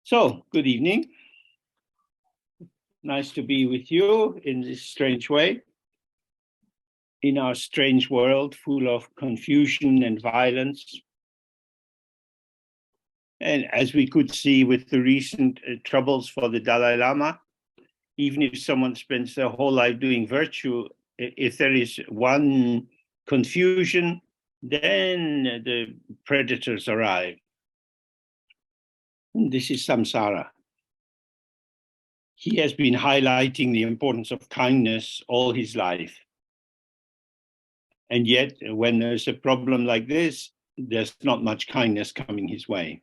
So, good evening. Nice to be with you in this strange way, in our strange world full of confusion and violence. And as we could see with the recent troubles for the Dalai Lama, even if someone spends their whole life doing virtue, if there is one confusion, then the predators arrive. And this is samsara. He has been highlighting the importance of kindness all his life. And yet, when there's a problem like this, there's not much kindness coming his way.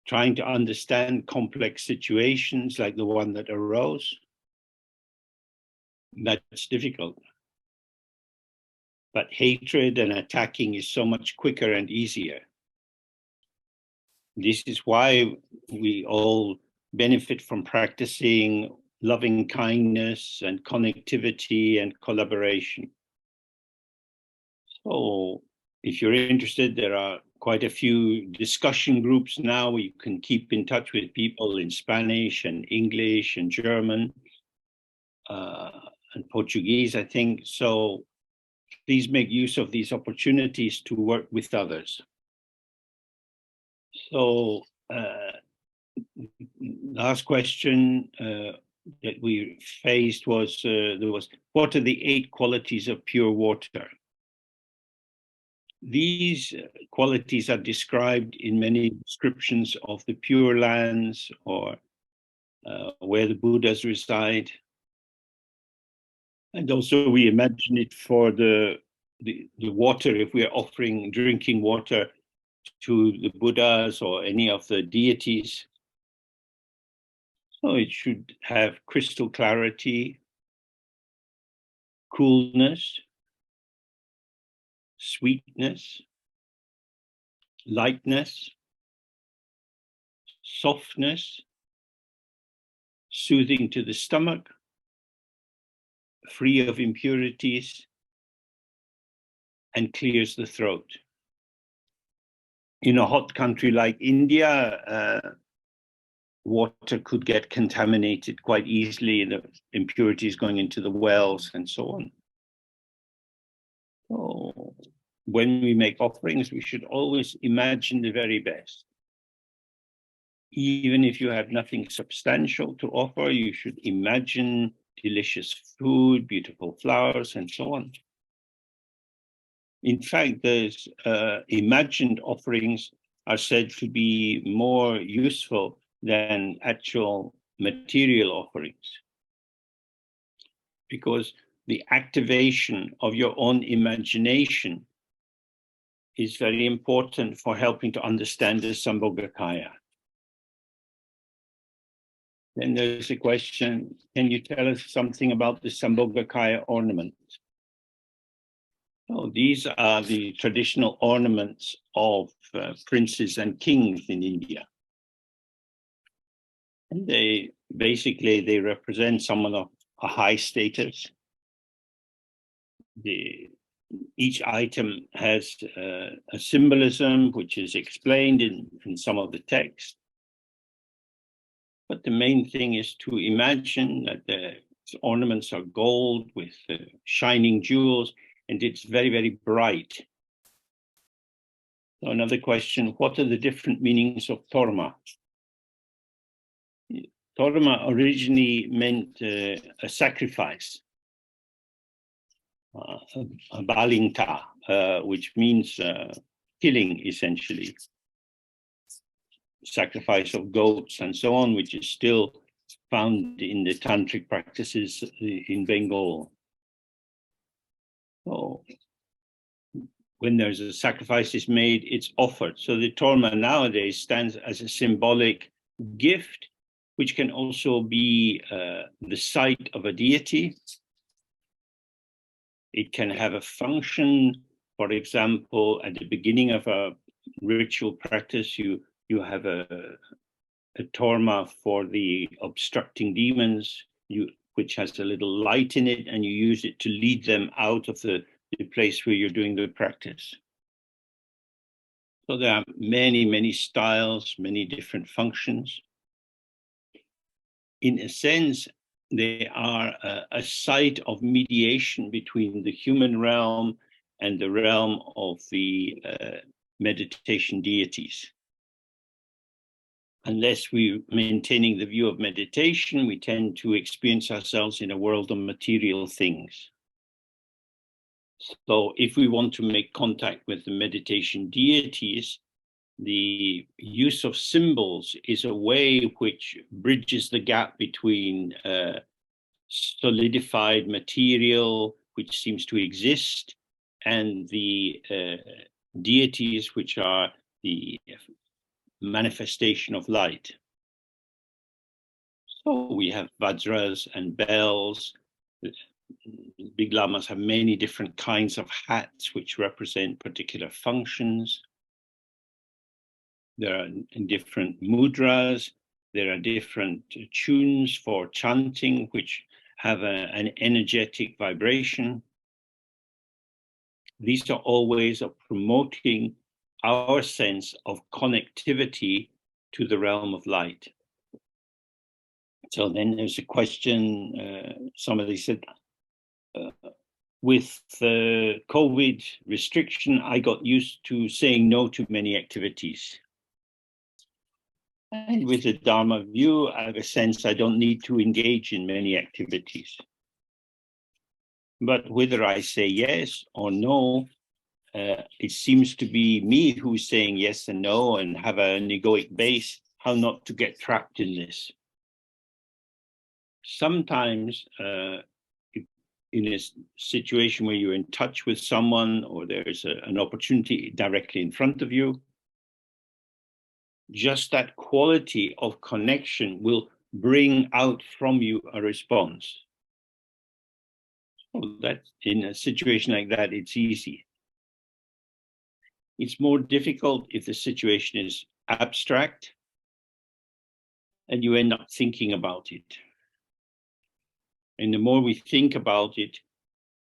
Trying to understand complex situations like the one that arose, that's difficult. But hatred and attacking is so much quicker and easier. This is why we all benefit from practicing loving kindness and connectivity and collaboration. So if you're interested, there are quite a few discussion groups now. You can keep in touch with people in Spanish and English and German and Portuguese, I think. So please make use of these opportunities to work with others. So last question that we faced was, what are the 8 qualities of pure water? These qualities are described in many descriptions of the Pure Lands or where the Buddhas reside. And also we imagine it for the water, if we're offering drinking water to the Buddhas or any of the deities. So it should have crystal clarity, coolness, sweetness, lightness, softness, soothing to the stomach, free of impurities, and clears the throat. In a hot country like India, water could get contaminated quite easily, the impurities going into the wells and so on. So when we make offerings, we should always imagine the very best. Even if you have nothing substantial to offer, you should imagine delicious food, beautiful flowers, and so on. In fact, those imagined offerings are said to be more useful than actual material offerings, because the activation of your own imagination is very important for helping to understand the sambhogakaya. Then there's a question, can you tell us something about the sambhogakaya ornament? Oh, these are the traditional ornaments of princes and kings in India. And they represent someone of a high status. Each item has a symbolism which is explained in some of the text. But the main thing is to imagine that the ornaments are gold with shining jewels, and it's very, very bright. So another question, what are the different meanings of torma? Torma originally meant a sacrifice, a balinta, which means killing, essentially. Sacrifice of goats and so on, which is still found in the tantric practices in Bengal. So when there's a sacrifice is made, it's offered. So the torma nowadays stands as a symbolic gift, which can also be the site of a deity. It can have a function. For example, at the beginning of a ritual practice, you have a torma for the obstructing demons, which has a little light in it, and you use it to lead them out of the place where you're doing the practice. So there are many, many styles, many different functions. In a sense, they are a site of mediation between the human realm and the realm of the meditation deities. Unless we're maintaining the view of meditation, we tend to experience ourselves in a world of material things. So if we want to make contact with the meditation deities, the use of symbols is a way which bridges the gap between solidified material, which seems to exist, and the deities, which are the manifestation of light. So we have vajras and bells. Big lamas have many different kinds of hats which represent particular functions. There are different mudras. There are different tunes for chanting which have an energetic vibration. These are all ways of promoting our sense of connectivity to the realm of light. So then there's a question, somebody said, with the COVID restriction, I got used to saying no to many activities. And with the Dharma view, I have a sense I don't need to engage in many activities. But whether I say yes or no, it seems to be me who's saying yes and no and have an egoic base, how not to get trapped in this. Sometimes in a situation where you're in touch with someone or there's an opportunity directly in front of you, just that quality of connection will bring out from you a response. So that in a situation like that, it's easy. It's more difficult if the situation is abstract and you end up thinking about it. And the more we think about it,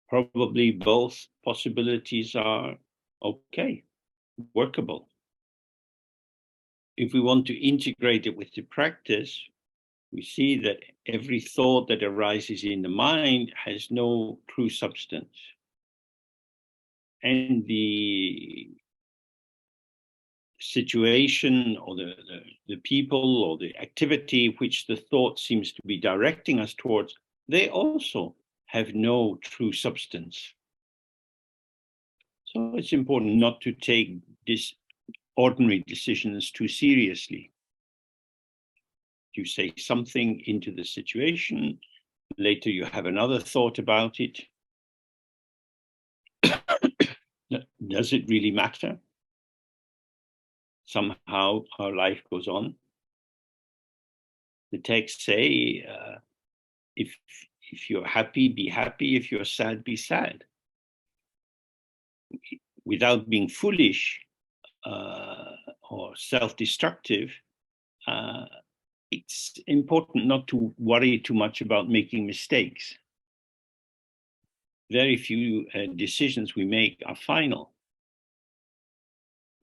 probably both possibilities are okay, workable. If we want to integrate it with the practice, we see that every thought that arises in the mind has no true substance. And the situation or the people or the activity which the thought seems to be directing us towards, they also have no true substance. So it's important not to take this ordinary decisions too seriously. You say something into the situation, later you have another thought about it. Does it really matter? Somehow our life goes on. The texts say, if you're happy, be happy. If you're sad, be sad. Without being foolish or self-destructive, it's important not to worry too much about making mistakes. Very few decisions we make are final.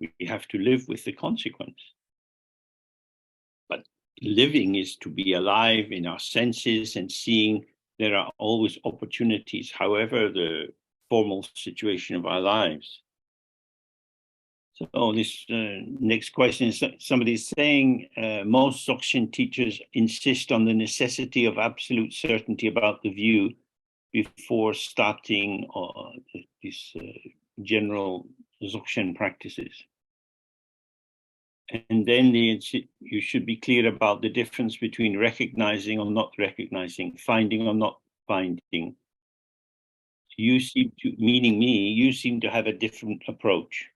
We have to live with the consequence. But living is to be alive in our senses and seeing there are always opportunities, however the formal situation of our lives. So this next question is somebody's saying, most Dzogchen teachers insist on the necessity of absolute certainty about the view before starting these general Dzogchen practices. And then you should be clear about the difference between recognizing or not recognizing, finding or not finding. You seem to, meaning me, you seem to have a different approach.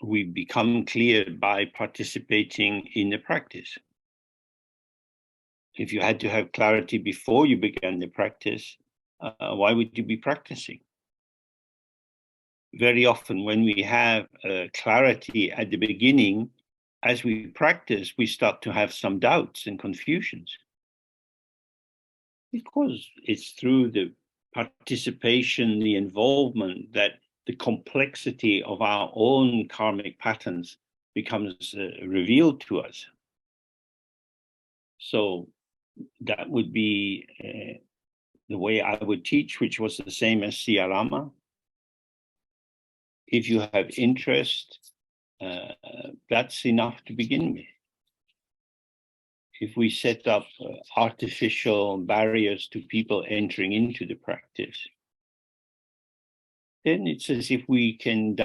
We become clear by participating in the practice. If you had to have clarity before you began the practice, why would you be practicing? Very often when we have clarity at the beginning, as we practice, we start to have some doubts and confusions. Because it's through the participation, the involvement, that the complexity of our own karmic patterns becomes revealed to us. So that would be the way I would teach, which was the same as Siya Rama. If you have interest, that's enough to begin with. If we set up artificial barriers to people entering into the practice, then it's as if we can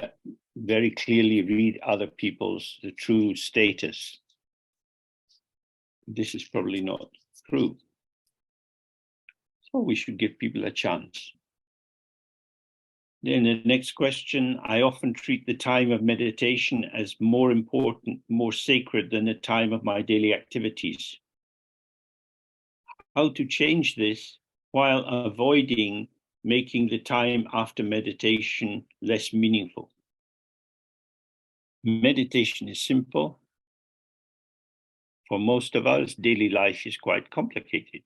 very clearly read other people's the true status. This is probably not true. So we should give people a chance. Then the next question, I often treat the time of meditation as more important, more sacred than the time of my daily activities. How to change this while avoiding making the time after meditation less meaningful? Meditation is simple. For most of us, daily life is quite complicated.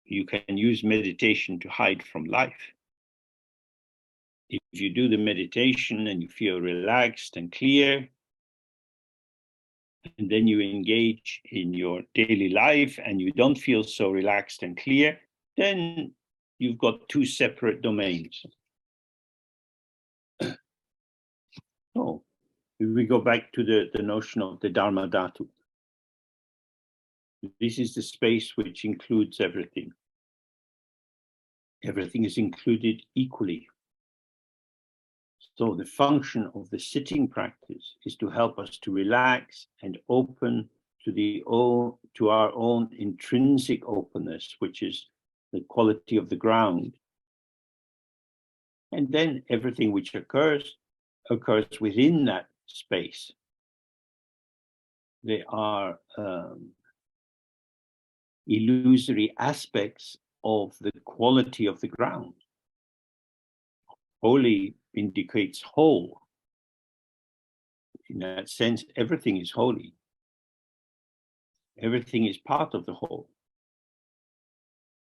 You can use meditation to hide from life. If you do the meditation and you feel relaxed and clear, and then you engage in your daily life and you don't feel so relaxed and clear, then you've got two separate domains. So if we go back to the notion of the Dharma Dhatu, this is the space which includes everything. Everything is included equally. So the function of the sitting practice is to help us to relax and open to our own intrinsic openness, which is the quality of the ground. And then everything which occurs within that space. They are illusory aspects of the quality of the ground. Holy indicates whole. In that sense, everything is holy. Everything is part of the whole.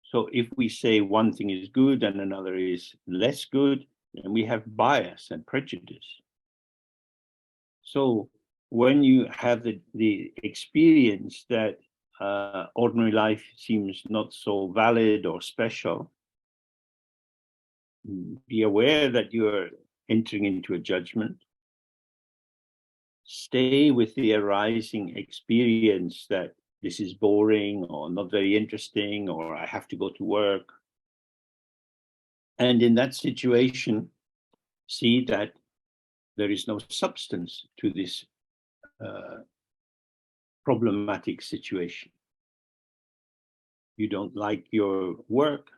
So if we say one thing is good and another is less good, then we have bias and prejudice. So when you have the experience that ordinary life seems not so valid or special, be aware that you're entering into a judgment. Stay with the arising experience that this is boring or not very interesting, or I have to go to work. And in that situation, see that there is no substance to this problematic situation. You don't like your work.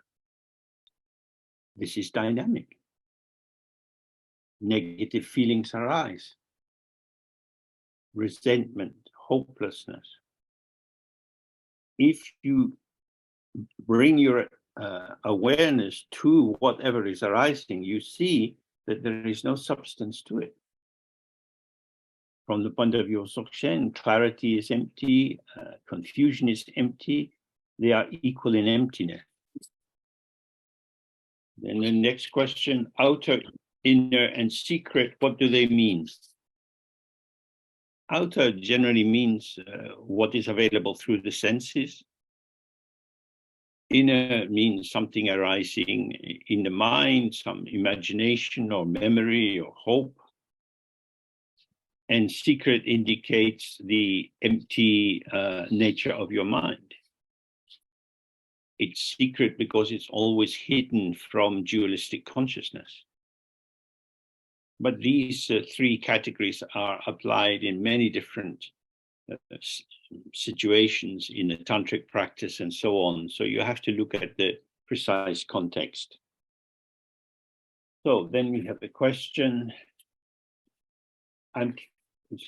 This is dynamic. Negative feelings arise. Resentment, hopelessness. If you bring your awareness to whatever is arising, you see that there is no substance to it. From the point of view of Dzogchen, clarity is empty, confusion is empty. They are equal in emptiness. Then the next question, outer, inner, and secret, what do they mean? Outer generally means what is available through the senses. Inner means something arising in the mind, some imagination or memory or hope. And secret indicates the empty nature of your mind. It's secret because it's always hidden from dualistic consciousness. But these three categories are applied in many different situations in the tantric practice and so on. So you have to look at the precise context. So then we have a question. It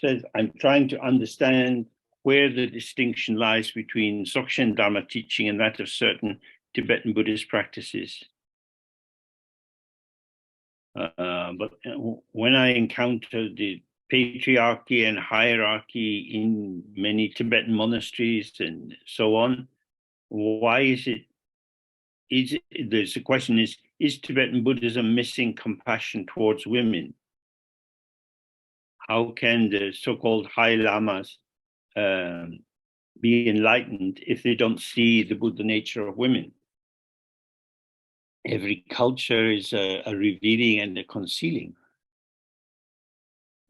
says, I'm trying to understand where the distinction lies between Dzogchen Dharma teaching and that of certain Tibetan Buddhist practices. But when I encounter the patriarchy and hierarchy in many Tibetan monasteries and so on, why is it, the question is is Tibetan Buddhism missing compassion towards women? How can the so-called high lamas be enlightened if they don't see the Buddha nature of women? Every culture is a revealing and a concealing.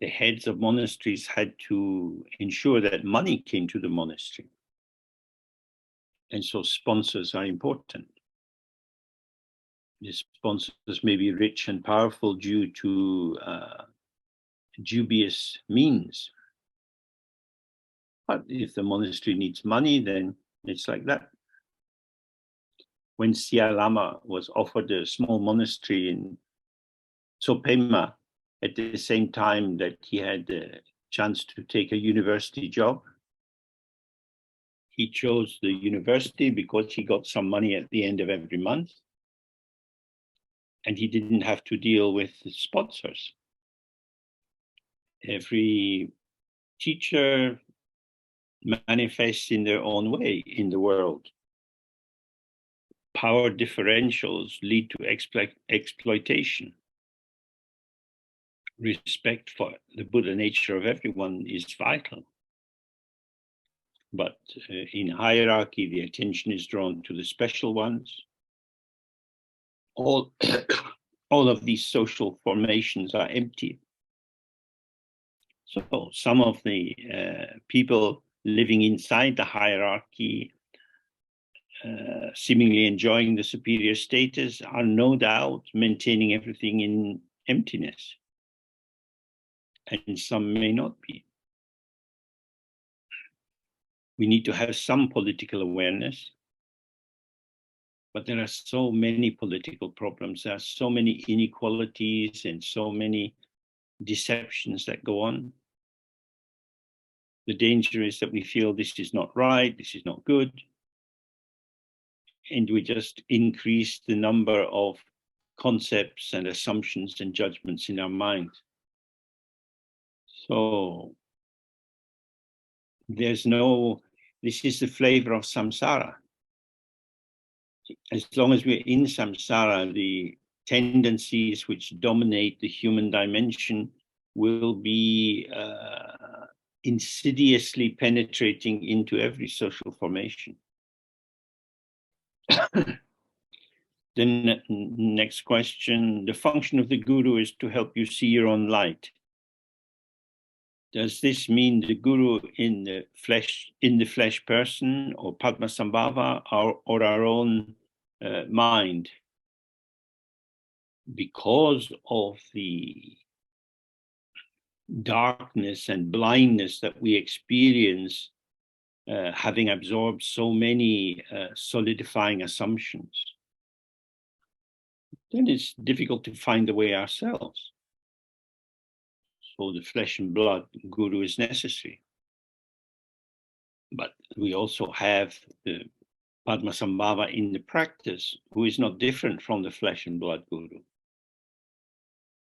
The heads of monasteries had to ensure that money came to the monastery. And so sponsors are important. The sponsors may be rich and powerful due to dubious means. But if the monastery needs money, then it's like that. When Sia Lama was offered a small monastery in Tsopema at the same time that he had a chance to take a university job, he chose the university because he got some money at the end of every month. And he didn't have to deal with the sponsors. Every teacher manifests in their own way in the world. Power differentials lead to exploitation. Respect for the Buddha nature of everyone is vital. But in hierarchy, the attention is drawn to the special ones. All of these social formations are empty. So some of the people living inside the hierarchy, seemingly enjoying the superior status, are no doubt maintaining everything in emptiness. And some may not be. We need to have some political awareness, but there are so many political problems. There are so many inequalities and so many deceptions that go on. The danger is that we feel this is not right, this is not good, and we just increase the number of concepts and assumptions and judgments in our mind. So this is the flavor of samsara. As long as we're in samsara, the tendencies which dominate the human dimension will be insidiously penetrating into every social formation. Then next question, the function of the guru is to help you see your own light. Does this mean the guru in the flesh person, or Padmasambhava, or our own mind? Because of the darkness and blindness that we experience, having absorbed so many solidifying assumptions, then it's difficult to find the way ourselves. So the flesh and blood guru is necessary. But we also have the Padmasambhava in the practice, who is not different from the flesh and blood guru.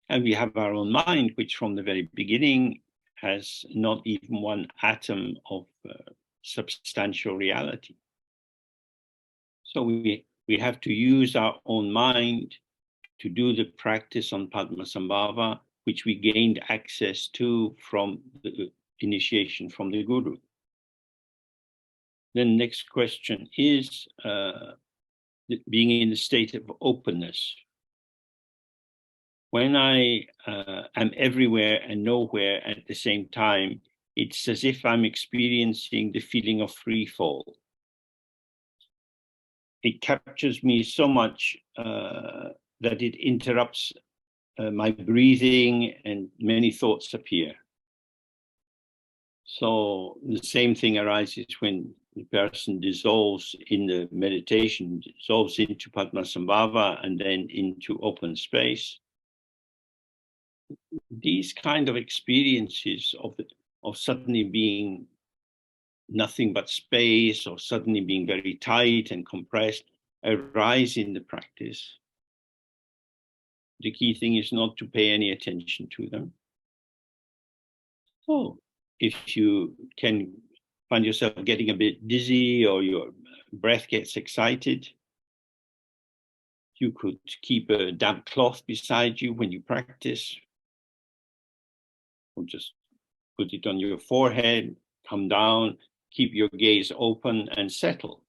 And we have our own mind, which from the very beginning has not even one atom of substantial reality. So we have to use our own mind to do the practice on Padmasambhava, which we gained access to from the initiation from the guru. Then next question is being in the state of openness. When I am everywhere and nowhere at the same time, it's as if I'm experiencing the feeling of freefall. It captures me so much that it interrupts my breathing, and many thoughts appear. So the same thing arises when the person dissolves in the meditation, dissolves into Padmasambhava and then into open space. These kind of experiences of suddenly being nothing but space, or suddenly being very tight and compressed, arise in the practice. The key thing is not to pay any attention to them. So if you can find yourself getting a bit dizzy, or your breath gets excited, You could keep a damp cloth beside you when you practice, or just put it on your forehead, come down, keep your gaze open and settle.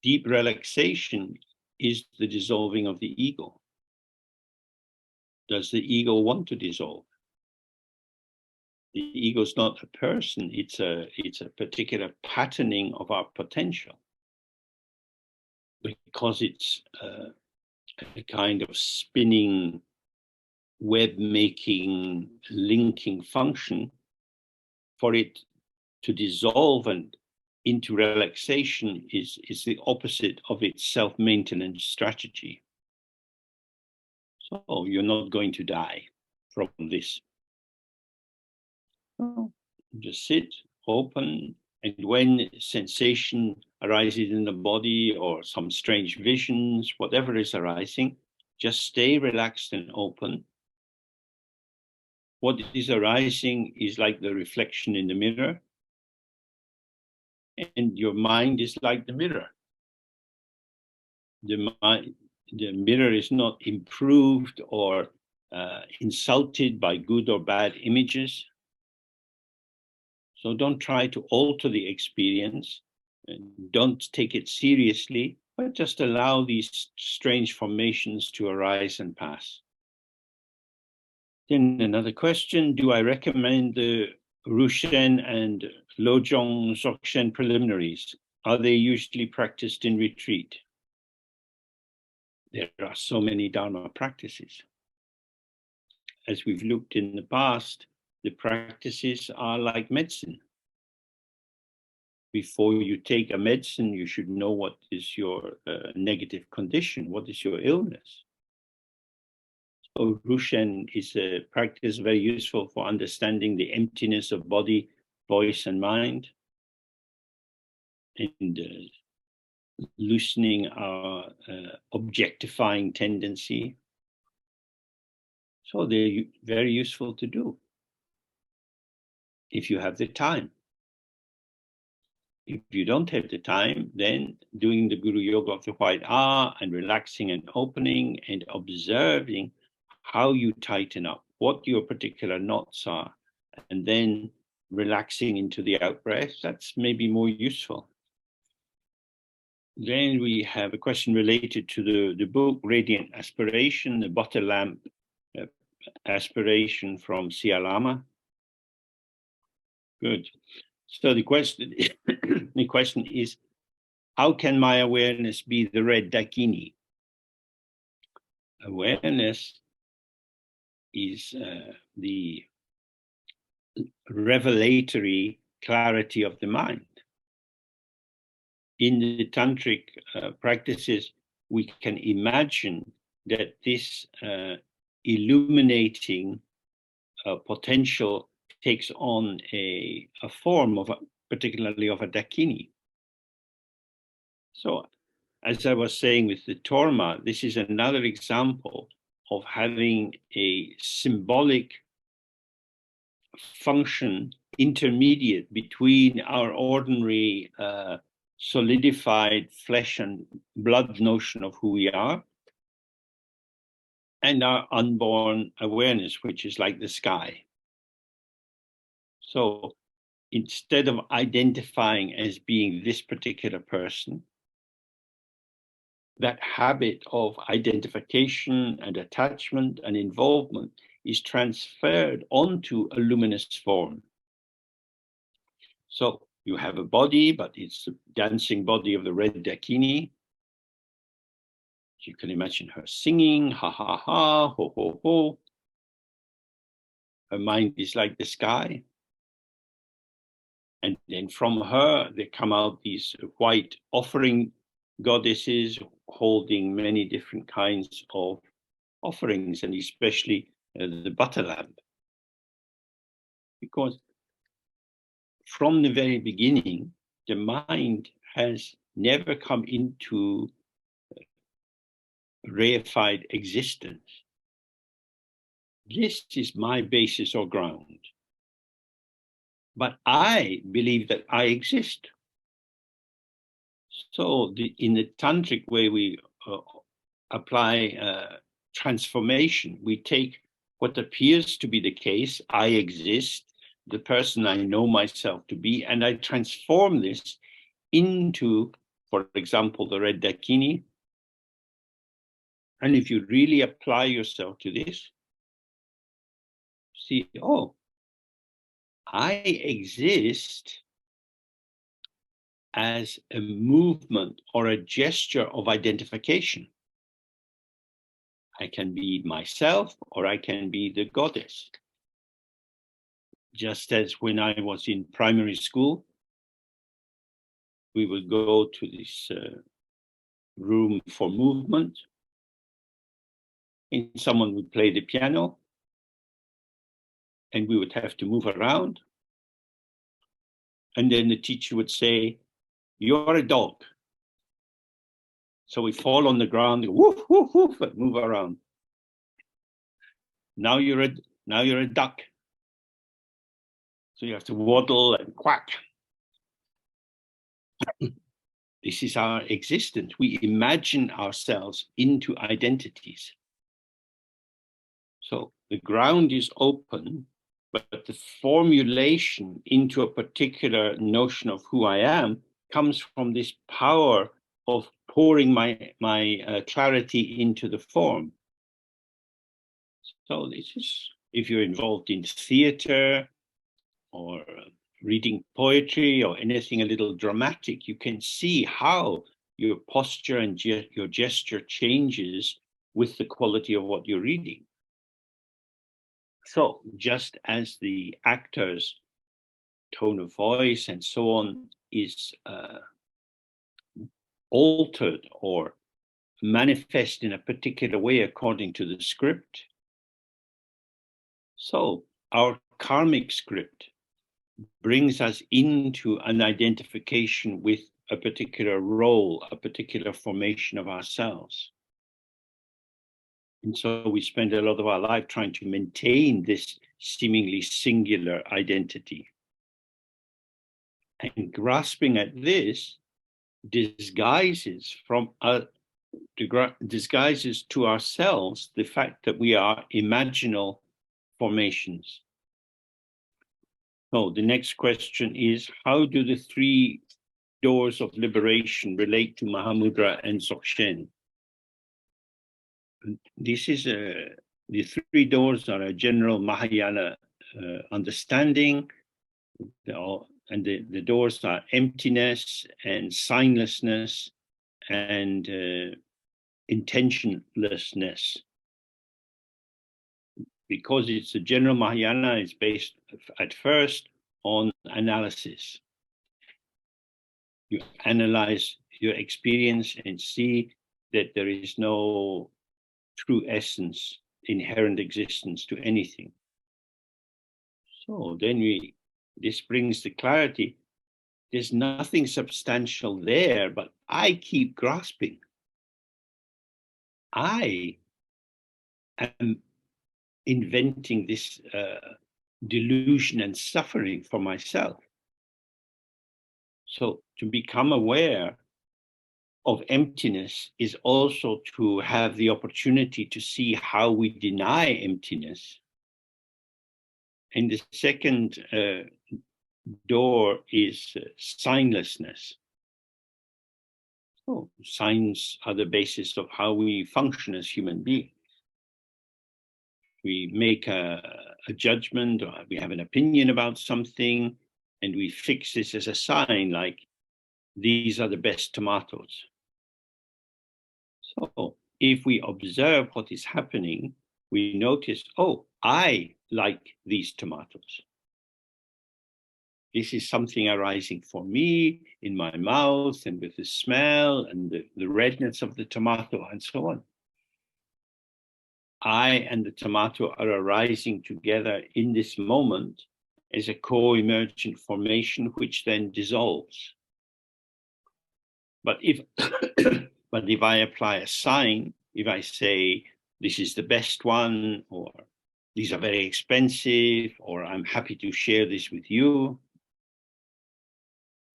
Deep relaxation is the dissolving of the ego. Does the ego want to dissolve? The ego is not a person, it's a particular patterning of our potential. Because it's a kind of spinning, web-making, linking function, for it to dissolve and into relaxation is the opposite of its self-maintenance strategy. So you're not going to die from this. Just sit, open, and when sensation arises in the body or some strange visions, whatever is arising, just stay relaxed and open. What is arising is like the reflection in the mirror, and your mind is like the mirror. The mirror is not improved or insulted by good or bad images. So don't try to alter the experience, and don't take it seriously, but just allow these strange formations to arise and pass. Then another question, do I recommend the rushen and lojong Dzogchen preliminaries? Are they usually practiced in retreat? There are so many dharma practices. As we've looked in the past, the practices are like medicine. Before you take a medicine, you should know what is your negative condition, what is your illness. So rushen is a practice very useful for understanding the emptiness of body, voice, and mind, and loosening our objectifying tendency. So they're very useful to do if you have the time. If you don't have the time, then doing the Guru Yoga of the White R and relaxing and opening and observing how you tighten up, what your particular knots are, and then relaxing into the out-breath, that's maybe more useful. Then we have a question related to the book Radiant Aspiration, the butter lamp aspiration from Sia Lama. Good. So the question is, how can my awareness be the red dakini? Awareness is the revelatory clarity of the mind. In the tantric practices, we can imagine that this illuminating potential takes on a form of particularly of a dakini. So, as I was saying with the torma, this is another example of having a symbolic function intermediate between our ordinary solidified flesh and blood notion of who we are and our unborn awareness, which is like the sky. So instead of identifying as being this particular person, that habit of identification and attachment and involvement is transferred onto a luminous form. So you have a body, but it's the dancing body of the red dakini. You can imagine her singing, ha ha ha, ho ho ho. Her mind is like the sky. And then from her, there come out these white offering goddesses holding many different kinds of offerings, and especially the butter lamp. Because from the very beginning, the mind has never come into reified existence. This is my basis or ground. But I believe that I exist. So in the tantric way, we apply transformation. We take what appears to be the case, I exist, the person I know myself to be, and I transform this into, for example, the red dakini. And if you really apply yourself to this, see, oh, I exist as a movement or a gesture of identification. I can be myself or I can be the goddess. Just as when I was in primary school, we would go to this room for movement, and someone would play the piano, and we would have to move around. And then the teacher would say, "You're a dog." So we fall on the ground, woof, woof, woof, and move around. Now you're a duck. So you have to waddle and quack. This is our existence. We imagine ourselves into identities. So the ground is open, but the formulation into a particular notion of who I am comes from this power of pouring my clarity into the form. So this is, if you're involved in theater or reading poetry or anything a little dramatic, you can see how your posture and your gesture changes with the quality of what you're reading. So just as the actor's tone of voice and so on is altered or manifest in a particular way according to the script, so our karmic script brings us into an identification with a particular role, a particular formation of ourselves. And so we spend a lot of our life trying to maintain this seemingly singular identity. And grasping at this disguises disguises to ourselves the fact that we are imaginal formations. So the next question is, how do the three doors of liberation relate to Mahamudra and Dzogchen? This is the three doors are a general Mahayana understanding, and the doors are emptiness and signlessness and intentionlessness. Because it's a general Mahayana, it's based at first on analysis. You analyze your experience and see that there is no true essence, inherent existence to anything. So then this brings the clarity. There's nothing substantial there, but I keep grasping. I am inventing this delusion and suffering for myself. So to become aware of emptiness is also to have the opportunity to see how we deny emptiness. And the second door is signlessness. So signs are the basis of how we function as human beings. We make a judgment, or we have an opinion about something, and we fix this as a sign, like, these are the best tomatoes. So if we observe what is happening, we notice, oh, I like these tomatoes. This is something arising for me in my mouth and with the smell and the redness of the tomato and so on. I and the tomato are arising together in this moment as a co-emergent formation, which then dissolves. But if I apply a sign, if I say, this is the best one, or these are very expensive, or I'm happy to share this with you,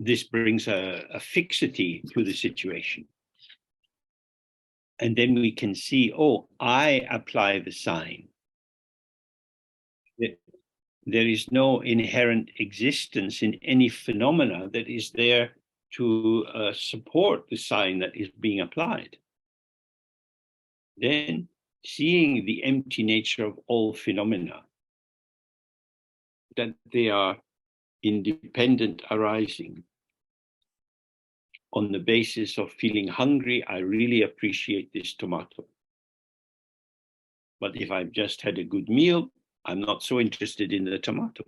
this brings a fixity to the situation. And then we can see, oh, I apply the sign. There is no inherent existence in any phenomena that is there to support the sign that is being applied. Then seeing the empty nature of all phenomena, that they are independent arising. On the basis of feeling hungry, I really appreciate this tomato. But if I've just had a good meal, I'm not so interested in the tomato.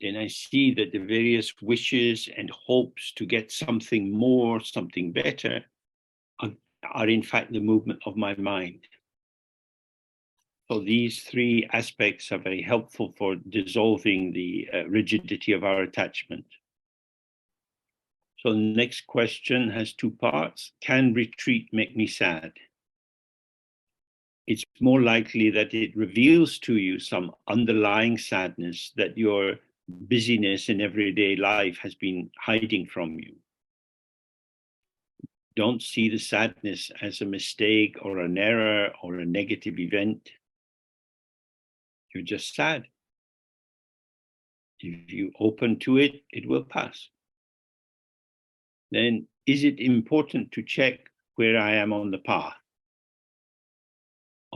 Then I see that the various wishes and hopes to get something more, something better, are in fact the movement of my mind. So these three aspects are very helpful for dissolving the rigidity of our attachment. So the next question has two parts. Can retreat make me sad? It's more likely that it reveals to you some underlying sadness that your busyness in everyday life has been hiding from you. Don't see the sadness as a mistake or an error or a negative event. You're just sad. If you open to it, it will pass. Then, is it important to check where I am on the path?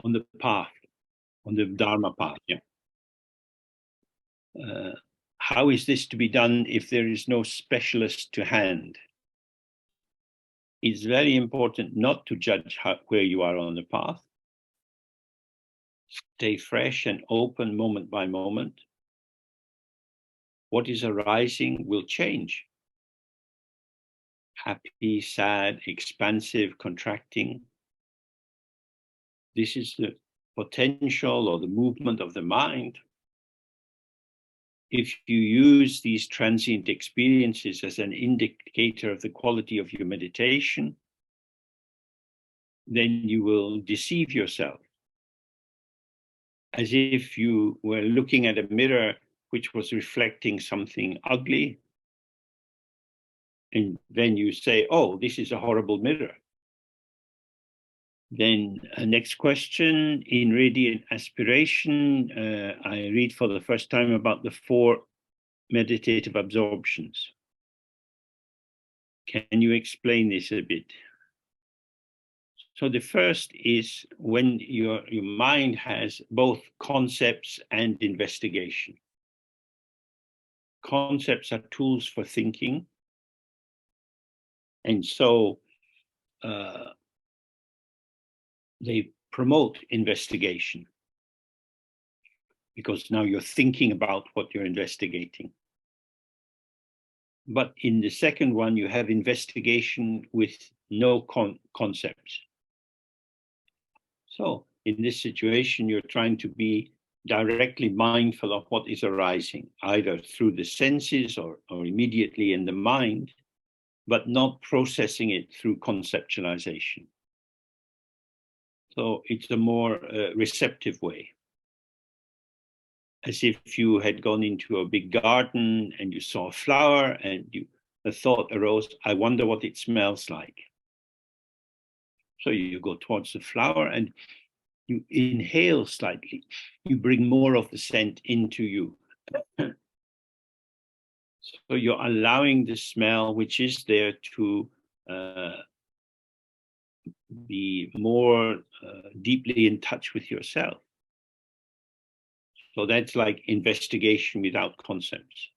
On the path, on the dharma path, yeah. How is this to be done if there is no specialist to hand? It's very important not to judge where you are on the path. Stay fresh and open moment by moment. What is arising will change. Happy, sad, expansive, contracting. This is the potential or the movement of the mind. If you use these transient experiences as an indicator of the quality of your meditation, then you will deceive yourself. As if you were looking at a mirror which was reflecting something ugly. And then you say, oh, this is a horrible mirror. Then next question, in Radiant Aspiration, I read for the first time about the 4 meditative absorptions. Can you explain this a bit? So the first is when your mind has both concepts and investigation. Concepts are tools for thinking. And so they promote investigation because now you're thinking about what you're investigating. But in the second one, you have investigation with no concepts. So in this situation, you're trying to be directly mindful of what is arising, either through the senses or immediately in the mind, but not processing it through conceptualization. So it's a more receptive way. As if you had gone into a big garden and you saw a flower and the thought arose, I wonder what it smells like. So you go towards the flower and you inhale slightly. You bring more of the scent into you. So you're allowing the smell, which is there, to be more deeply in touch with yourself. So that's like investigation without concepts.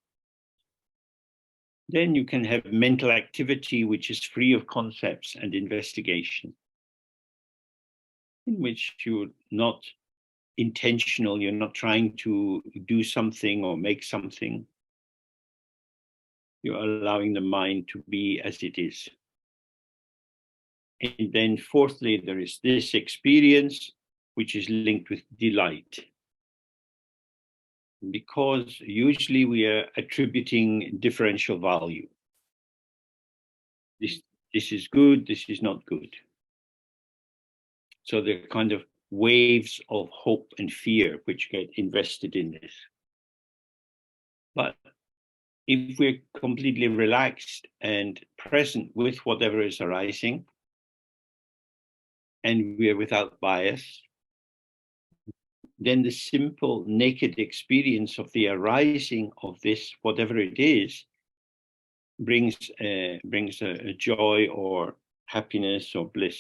Then you can have mental activity, which is free of concepts and investigation, in which you're not intentional, you're not trying to do something or make something. You're allowing the mind to be as it is. And then fourthly, there is this experience, which is linked with delight. Because usually we are attributing differential value. This is good, this is not good. So there are kind of waves of hope and fear which get invested in this. But if we're completely relaxed and present with whatever is arising, and we are without bias, then the simple naked experience of the arising of this, whatever it is, brings a joy or happiness or bliss.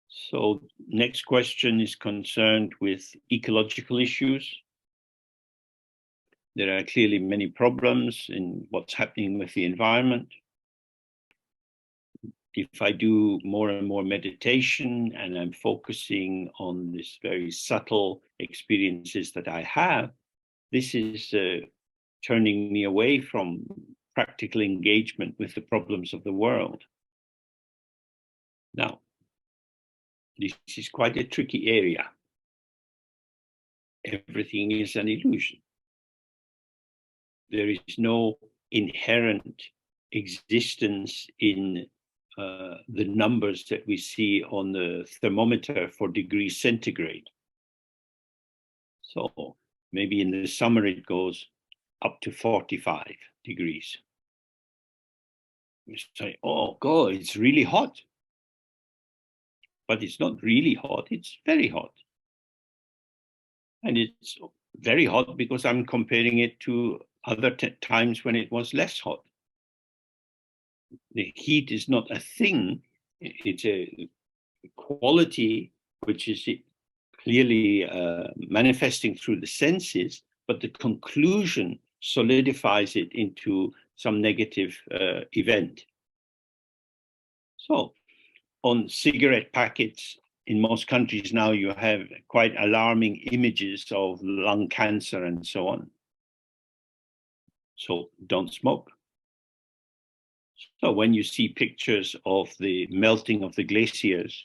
So next question is concerned with ecological issues. There are clearly many problems in what's happening with the environment. If I do more and more meditation and I'm focusing on this very subtle experiences that I have, this is turning me away from practical engagement with the problems of the world. Now, this is quite a tricky area. Everything is an illusion. There is no inherent existence in the numbers that we see on the thermometer for degrees centigrade. So maybe in the summer it goes up to 45 degrees. We say, oh God, it's really hot. But it's not really hot, it's very hot. And it's very hot because I'm comparing it to other times when it was less hot. The heat is not a thing, it's a quality which is clearly manifesting through the senses, but the conclusion solidifies it into some negative event. So on cigarette packets in most countries now, you have quite alarming images of lung cancer and so on. So don't smoke. So when you see pictures of the melting of the glaciers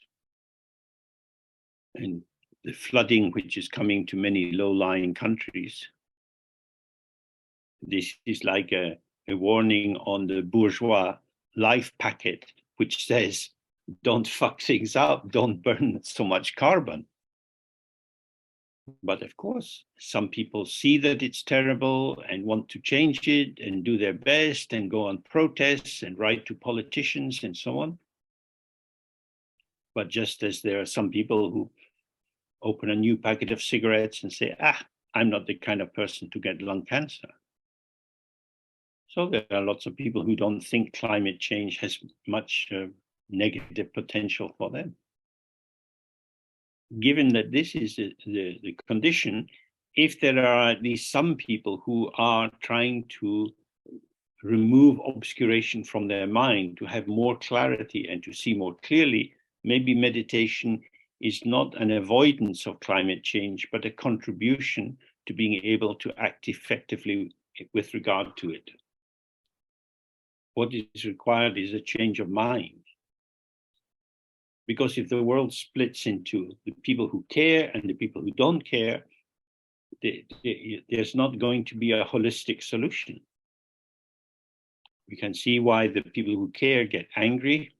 and the flooding which is coming to many low-lying countries, this is like a warning on the bourgeois life packet, which says, don't fuck things up, don't burn so much carbon. But of course, some people see that it's terrible and want to change it and do their best and go on protests and write to politicians and so on. But just as there are some people who open a new packet of cigarettes and say, I'm not the kind of person to get lung cancer. So there are lots of people who don't think climate change has much negative potential for them. Given that this is the condition, if there are at least some people who are trying to remove obscuration from their mind, to have more clarity and to see more clearly, maybe meditation is not an avoidance of climate change, but a contribution to being able to act effectively with regard to it. What is required is a change of mind. Because if the world splits into the people who care and the people who don't care, there's not going to be a holistic solution. We can see why the people who care get angry.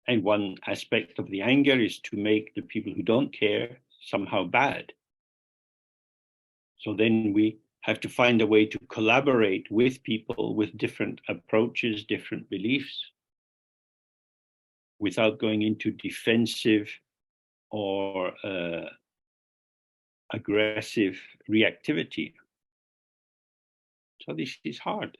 And one aspect of the anger is to make the people who don't care somehow bad. So then we have to find a way to collaborate with people with different approaches, different beliefs, without going into defensive or aggressive reactivity. So this is hard.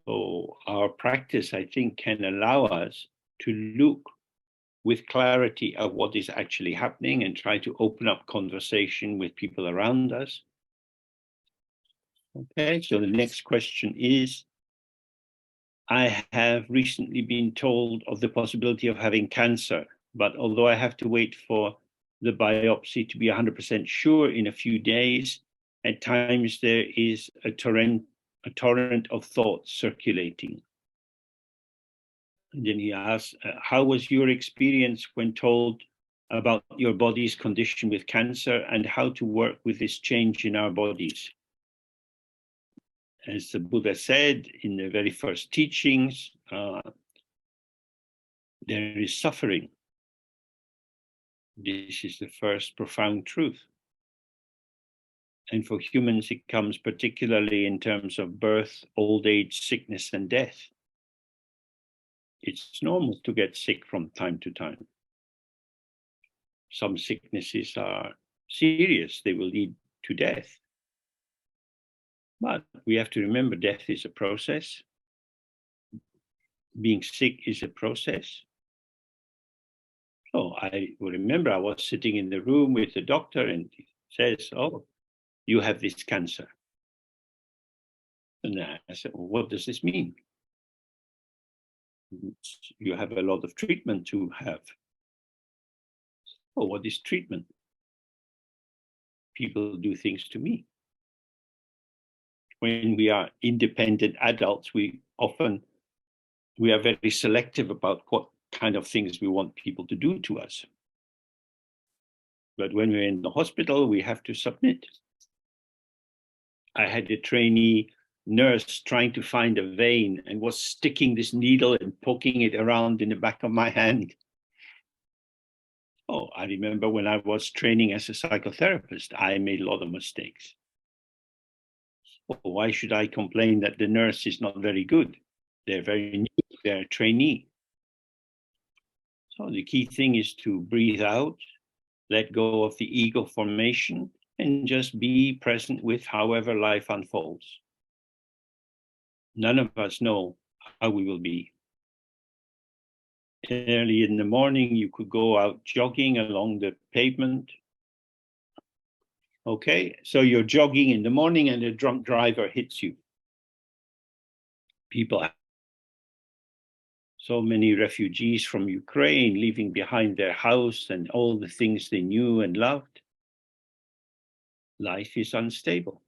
So our practice, I think, can allow us to look with clarity at what is actually happening and try to open up conversation with people around us. Okay, so the next question is, I have recently been told of the possibility of having cancer, but although I have to wait for the biopsy to be 100% sure in a few days, at times there is a torrent of thoughts circulating. And then he asks, how was your experience when told about your body's condition with cancer and how to work with this change in our bodies? As the Buddha said in the very first teachings, there is suffering. This is the first profound truth. And for humans, it comes particularly in terms of birth, old age, sickness, and death. it's normal to get sick from time to time. Some sicknesses are serious, they will lead to death. But we have to remember death is a process. Being sick is a process. So I remember I was sitting in the room with the doctor and he says, "Oh, you have this cancer." And I said, "Well, what does this mean?" "You have a lot of treatment to have." "Oh, what is treatment?" "People do things to me." When we are independent adults, we are very selective about what kind of things we want people to do to us. But when we're in the hospital, we have to submit. I had a trainee nurse trying to find a vein and was sticking this needle and poking it around in the back of my hand. Oh, I remember when I was training as a psychotherapist, I made a lot of mistakes. Oh, why should I complain that the nurse is not very good? They're very new, they're a trainee. So the key thing is to breathe out, let go of the ego formation, and just be present with however life unfolds. None of us know how we will be. Early in the morning, you could go out jogging along the pavement. Okay, so you're jogging in the morning and a drunk driver hits you. People, so many refugees from Ukraine leaving behind their house and all the things they knew and loved. Life is unstable.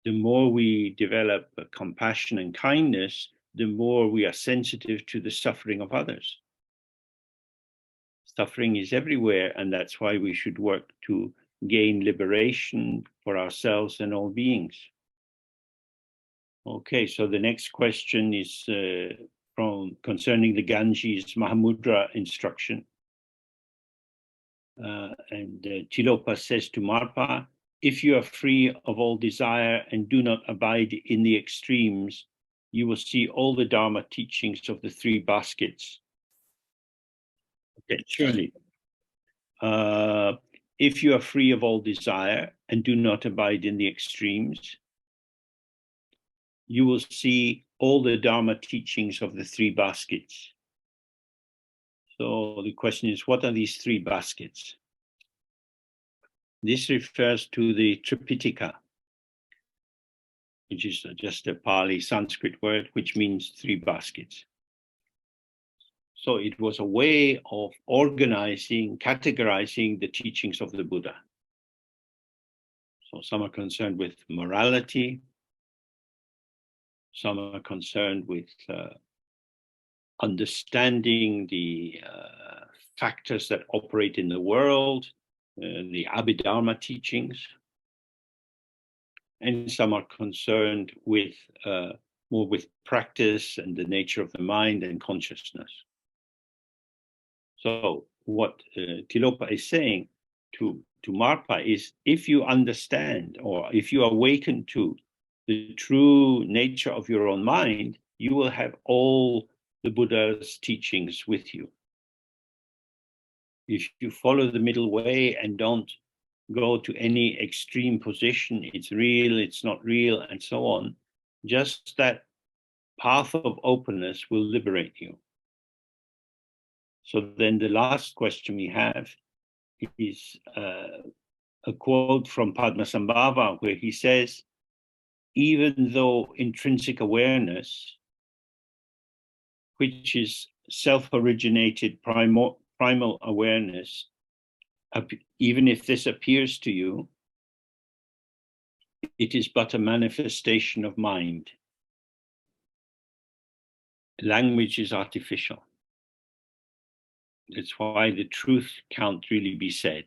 The more we develop compassion and kindness, the more we are sensitive to the suffering of others. Suffering is everywhere, and that's why we should work to gain liberation for ourselves and all beings. Okay, so the next question is concerning the Ganges Mahamudra instruction. And Tilopa says to Marpa, "If you are free of all desire and do not abide in the extremes, you will see all the Dharma teachings of the three baskets." Okay, surely. If you are free of all desire and do not abide in the extremes, you will see all the Dharma teachings of the three baskets. So the question is, what are these three baskets? This refers to the Tripitaka, which is just a Pali Sanskrit word, which means three baskets. So it was a way of organizing, categorizing the teachings of the Buddha. So some are concerned with morality, some are concerned with understanding the factors that operate in the world, the Abhidharma teachings, and some are concerned with more with practice and the nature of the mind and consciousness. So what Tilopa is saying to Marpa is, if you understand or if you awaken to the true nature of your own mind, you will have all the Buddha's teachings with you. If you follow the middle way and don't go to any extreme position, it's real, it's not real, and so on, just that path of openness will liberate you. So then the last question we have is a quote from Padmasambhava, where he says, even though intrinsic awareness, which is self-originated primal awareness, even if this appears to you, it is but a manifestation of mind. Language is artificial. That's why the truth can't really be said.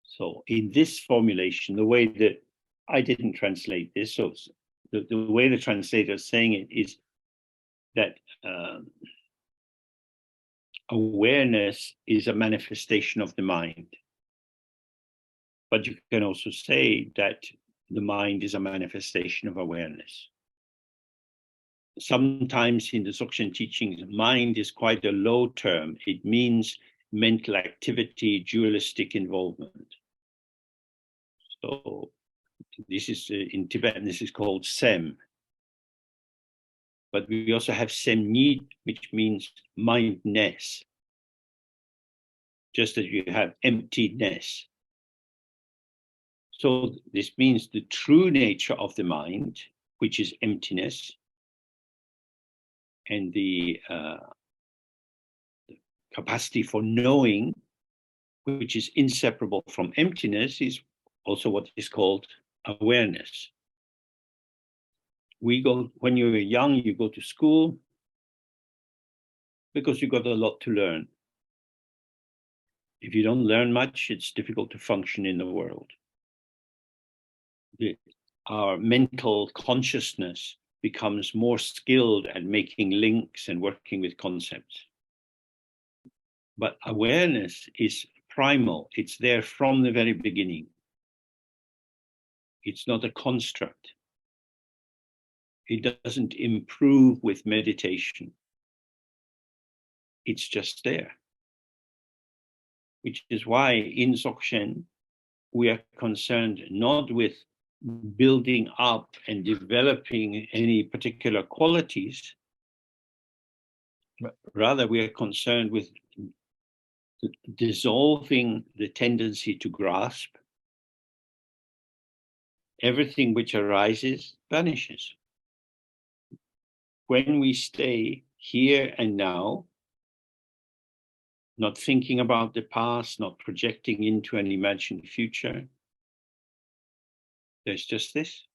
So in this formulation, the way that I didn't translate this, so the way the translator is saying it is that awareness is a manifestation of the mind. But you can also say that the mind is a manifestation of awareness. sometimes in the Dzogchen teachings, mind is quite a low term. It means mental activity, dualistic involvement. So this is in Tibetan, this is called sem. But we also have semnid, which means mindness, just as you have emptiness. So this means the true nature of the mind, which is emptiness, and the capacity for knowing, which is inseparable from emptiness, is also what is called awareness. When you're young, you go to school because you got a lot to learn. If you don't learn much, it's difficult to function in the world. Our mental consciousness becomes more skilled at making links and working with concepts. But awareness is primal. It's there from the very beginning. It's not a construct. It doesn't improve with meditation. It's just there. Which is why in Dzogchen, we are concerned not with building up and developing any particular qualities. Rather, we are concerned with dissolving the tendency to grasp. Everything which arises vanishes. When we stay here and now, not thinking about the past, not projecting into an imagined future, there's just this.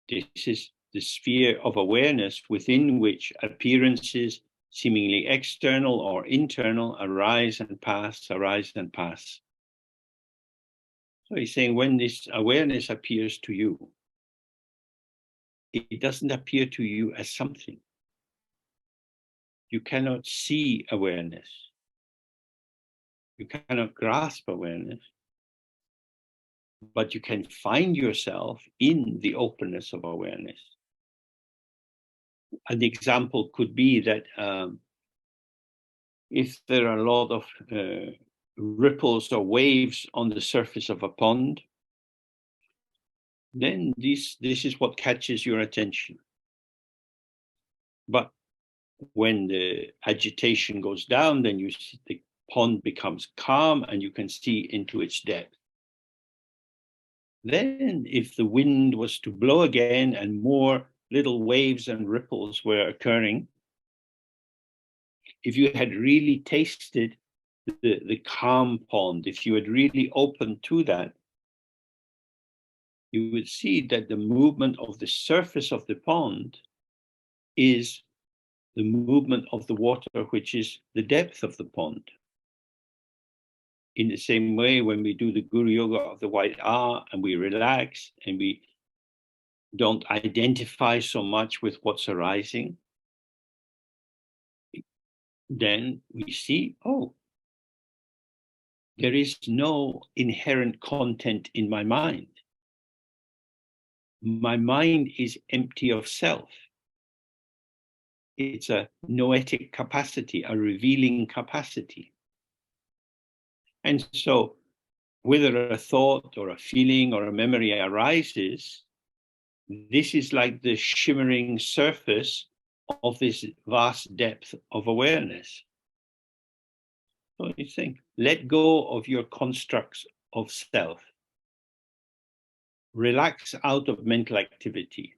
This is the sphere of awareness within which appearances, seemingly external or internal, arise and pass, arise and pass. So he's saying when this awareness appears to you, it doesn't appear to you as something. You cannot see awareness. You cannot grasp awareness. But you can find yourself in the openness of awareness. An example could be that if there are a lot of ripples or waves on the surface of a pond, then this is what catches your attention. But when the agitation goes down, then you see the pond becomes calm and you can see into its depth. Then if the wind was to blow again and more little waves and ripples were occurring, if you had really tasted the calm pond, if you had really opened to that, you would see that the movement of the surface of the pond is the movement of the water, which is the depth of the pond. In the same way, when we do the Guru Yoga of the White R and we relax and we don't identify so much with what's arising, then we see, oh, there is no inherent content in my mind. My mind is empty of self. It's a noetic capacity, a revealing capacity. And so whether a thought or a feeling or a memory arises, this is like the shimmering surface of this vast depth of awareness. So you think, let go of your constructs of self. Relax out of mental activity.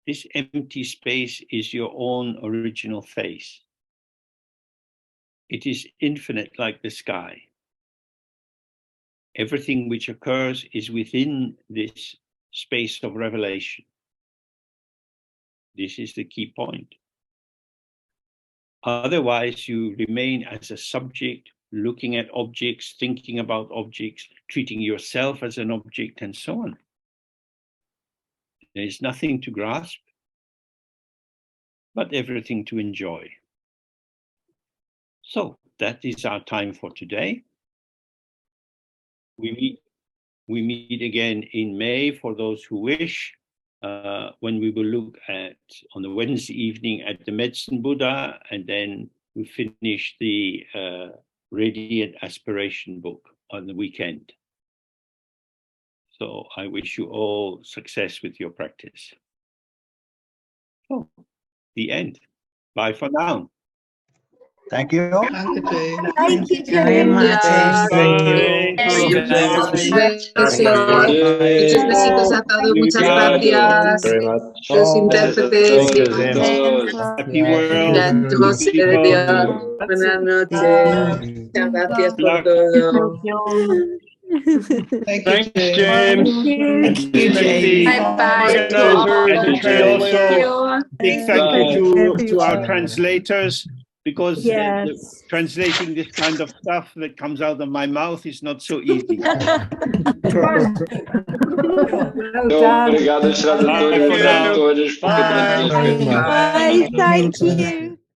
This empty space is your own original face. It is infinite like the sky. Everything which occurs is within this space of revelation. This is the key point. Otherwise, you remain as a subject, looking at objects, thinking about objects, treating yourself as an object, and so on. There is nothing to grasp, but everything to enjoy. So that is our time for today. We meet again in May for those who wish. when we will look at, on the Wednesday evening, at the Medicine Buddha, and then we finish the Radiant Aspiration book on the weekend. So I wish you all success with your practice. Oh, the end. Bye for now. Thank you. Thank you very much. Thank you. Muchos besitos a todos, muchas gracias. Los intérpretes. Happy world. José de Dios. Buenas noches. Muchas gracias por todo. Thanks, James. Thank you, James. Bye-bye. Also, big thank you to our translators, because translating this kind of stuff that comes out of my mouth is not so easy. Obrigado, tradutores. Bye. Bye. Thank you.